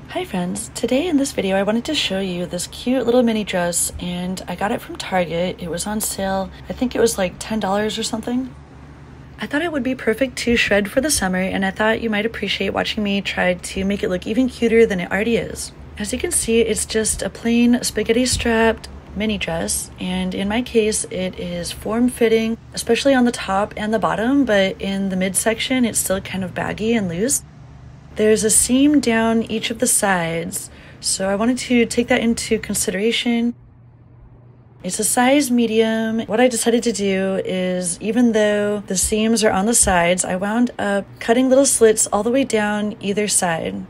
Hi friends, today in this video I wanted to show you this cute little mini dress and I got it from Target. It was on sale. I think it was like $10 or something. I thought it would be perfect to shred for the summer and I thought you might appreciate watching me try to make it look even cuter than it already is. As you can see, it's just a plain spaghetti strapped mini dress, and in my case it is form-fitting, especially on the top and the bottom, but in the midsection it's still kind of baggy and loose. There's a seam down each of the sides, so I wanted to take that into consideration. It's a size medium. What I decided to do is, even though the seams are on the sides, I wound up cutting little slits all the way down either side.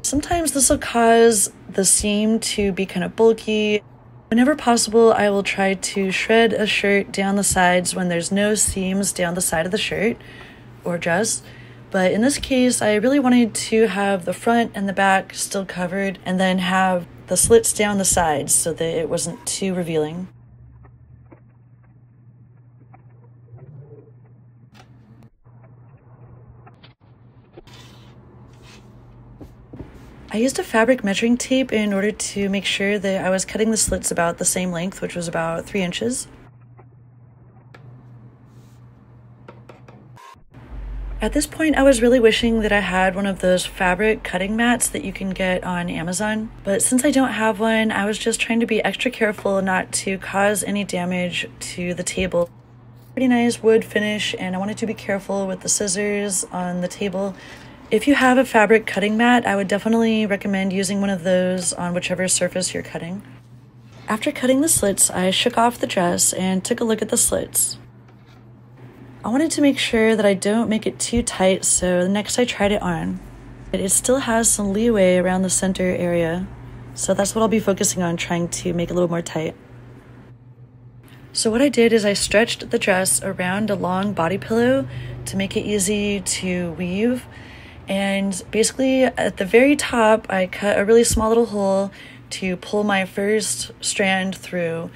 Sometimes this will cause the seam to be kind of bulky. Whenever possible, I will try to shred a shirt down the sides when there's no seams down the side of the shirt or dress. But in this case, I really wanted to have the front and the back still covered and then have the slits down the sides so that it wasn't too revealing. I used a fabric measuring tape in order to make sure that I was cutting the slits about the same length, which was about 3 inches. At this point, I was really wishing that I had one of those fabric cutting mats that you can get on Amazon. But since I don't have one, I was just trying to be extra careful not to cause any damage to the table. Pretty nice wood finish, and I wanted to be careful with the scissors on the table. If you have a fabric cutting mat, I would definitely recommend using one of those on whichever surface you're cutting. After cutting the slits, I shook off the dress and took a look at the slits. I wanted to make sure that I don't make it too tight, so next I tried it on. It still has some leeway around the center area, so that's what I'll be focusing on, trying to make it a little more tight. So what I did is I stretched the dress around a long body pillow to make it easy to weave, and basically at the very top I cut a really small little hole to pull my first strand through.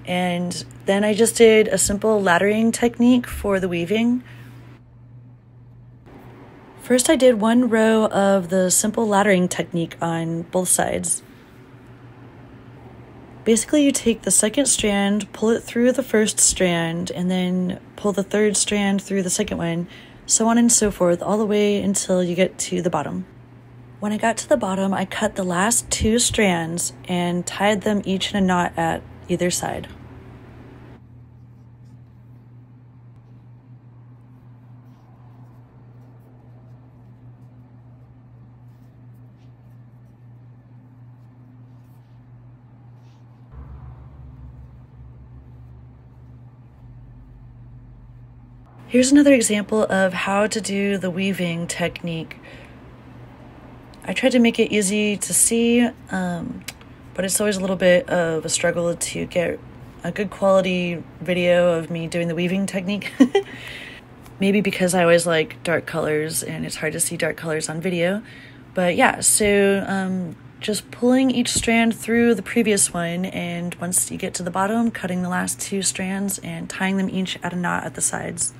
And then I just did a simple laddering technique for the weaving. First I did one row of the simple laddering technique on both sides. Basically you take the second strand, pull it through the first strand, and then pull the third strand through the second one, so on and so forth, all the way until you get to the bottom. When I got to the bottom, I cut the last 2 strands and tied them each in a knot at either side. Here's another example of how to do the weaving technique. I tried to make it easy to see, but it's always a little bit of a struggle to get a good quality video of me doing the weaving technique. Maybe because I always like dark colors and it's hard to see dark colors on video. But yeah, so just pulling each strand through the previous one, and once you get to the bottom, cutting the last 2 strands and tying them each at a knot at the sides.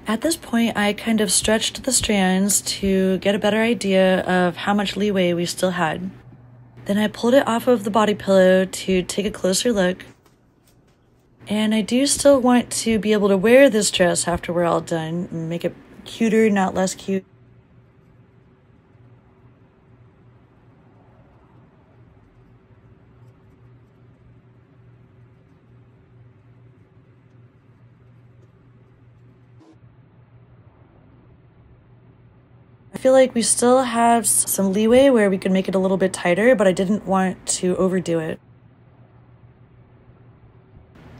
At this point, I kind of stretched the strands to get a better idea of how much leeway we still had. Then I pulled it off of the body pillow to take a closer look. And I do still want to be able to wear this dress after we're all done and make it cuter, not less cute. I feel like we still have some leeway where we could make it a little bit tighter, but I didn't want to overdo it.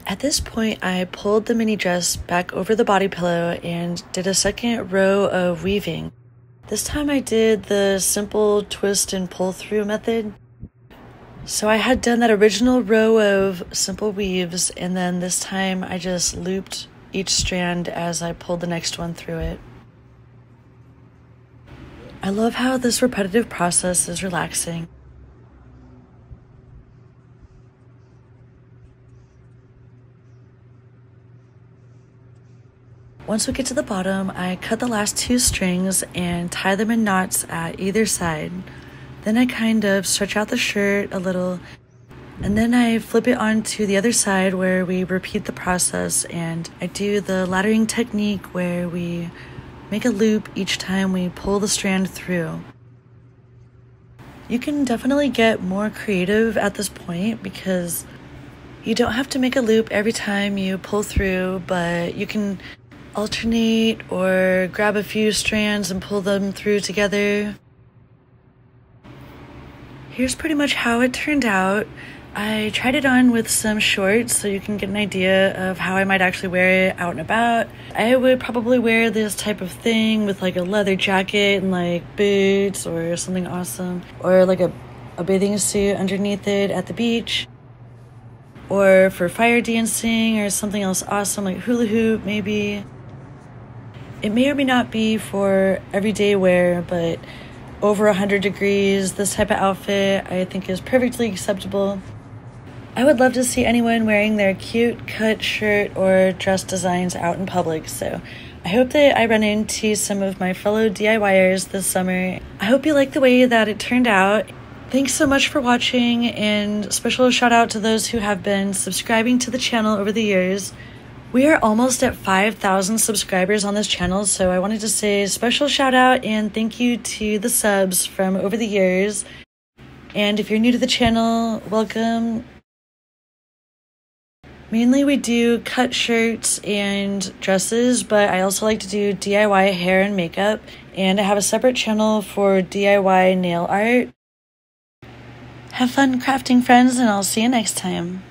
At this point, I pulled the mini dress back over the body pillow and did a second row of weaving. This time I did the simple twist and pull through method. So I had done that original row of simple weaves, and then this time I just looped each strand as I pulled the next one through it. I love how this repetitive process is relaxing. Once we get to the bottom, I cut the last 2 strings and tie them in knots at either side. Then I kind of stretch out the shirt a little, and then I flip it onto the other side where we repeat the process, and I do the laddering technique where we make a loop each time we pull the strand through. You can definitely get more creative at this point because you don't have to make a loop every time you pull through, but you can alternate or grab a few strands and pull them through together. Here's pretty much how it turned out. I tried it on with some shorts so you can get an idea of how I might actually wear it out and about. I would probably wear this type of thing with like a leather jacket and like boots or something awesome, or like a bathing suit underneath it at the beach, or for fire dancing or something else awesome like hula hoop maybe. It may or may not be for everyday wear, but over 100 degrees, this type of outfit I think is perfectly acceptable. I would love to see anyone wearing their cute cut shirt or dress designs out in public, so I hope that I run into some of my fellow DIYers this summer. I hope you like the way that it turned out. Thanks so much for watching, and special shout out to those who have been subscribing to the channel over the years. We are almost at 5,000 subscribers on this channel, so I wanted to say a special shout out and thank you to the subs from over the years. And if you're new to the channel, welcome. Mainly we do cut shirts and dresses, but I also like to do DIY hair and makeup, and I have a separate channel for DIY nail art. Have fun crafting, friends, and I'll see you next time.